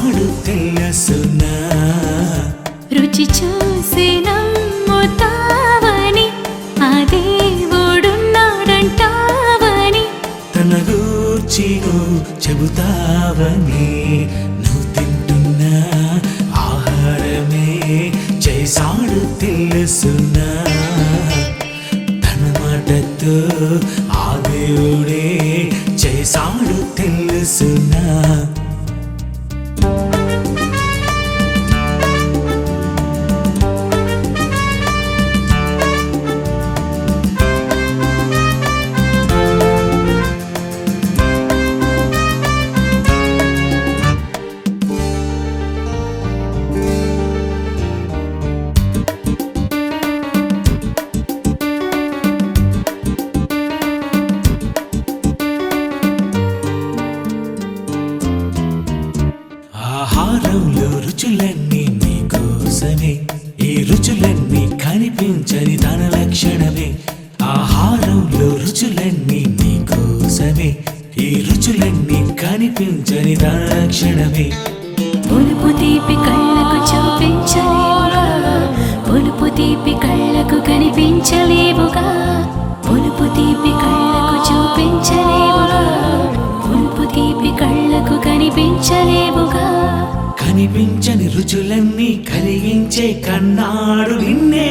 చేసాడు తెలుసునా రుచి చూసి నమ్ముతావని ఆ దేవుడున్నాడంటావని తన గూర్చి నువ్వు చెబుతావని నువ్వు తింటున్న ఆహారమే చేసాడు తెలుసునా తన మాటతో ఆ దేవుడే చేసాడు తెలుసునా ఆహారంలో రుచులన్నీ నీకోసమే ఈ రుచులన్నీ కనిపించని తన లక్షణమే ఆహారంలో రుచులన్నీ నీకోసమే ఈ రుచులన్నీ కనిపించని తన లక్షణమే పులుపు తీపి కళ్ళకు చూపించలేవుగా పులుపు తీపి కళ్ళకు కనిపించలేవుగా పులుపు తీపి కళ్ళకు చూపించలేవుగా పులుపు తీపి కళ్ళకు కనిపించలేవుగా కనిపించని రుచులన్నీ కలిగించే కన్నాడు నిన్నే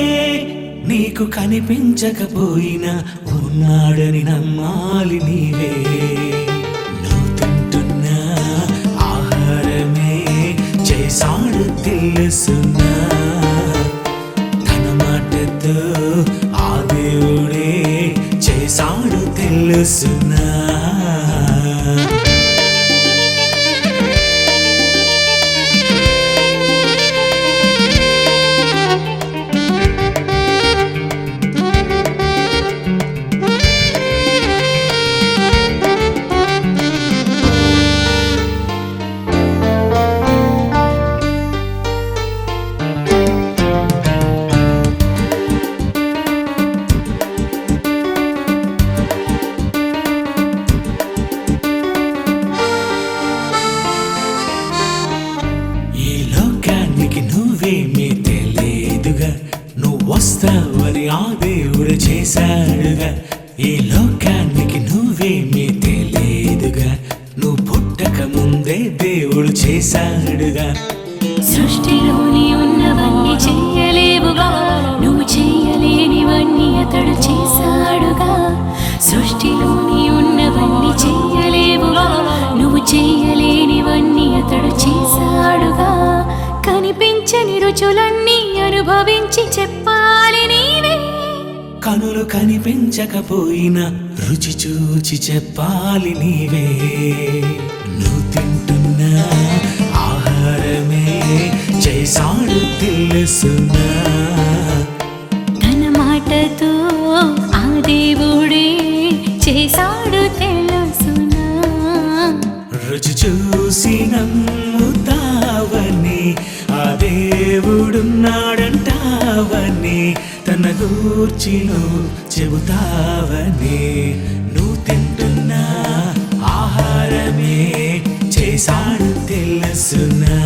నీకు కనిపించకపోయినా ఉన్నాడని నమ్మాలి నీవే నువ్వు తింటున్న ఆహారమే చేసాడు తెలుసునా తన మాటతో ఆ దేవుడే చేసాడు తెలుసునా నువ్వేమీ తెలియదుగా నువ్వు వస్తావని ఆ దేవుడు చేశాడుగా ఈ లోకానికి నువ్వేమీ తెలియదుగా నువ్వు పుట్టక ముందే దేవుడు చేశాడుగా సృష్టిలోని ఉన్నవన్నీ చెయ్యలేవుగా నువ్వు చెయ్యలేనివన్నీ అతడు చేశాడుగా సృష్టిలోని ఉన్నవన్నీ చెయ్యలేవుగా నువ్వు చెయ్యలేనివన్నీ అతడు చేశాడుగా కనిపించని రుచులన్నీ అనుభవించి చెప్పాలి నీవే కనులు కనిపించకపోయినా రుచి చూచి చెప్పాలి నీవే నువ్వు తింటున్న ఆహారమే చేసాడు తెలుసునా తన మాటతో ఆ దేవుడే చేసాడు తెలుసునా రుచి చూసి నమ్ముతావని ఆ దేవుడున్నాడంటావని తన గూర్చి నువ్వు చెబుతావని నువ్వు తింటున్న ఆహారమే చేసాడు తెలుసునా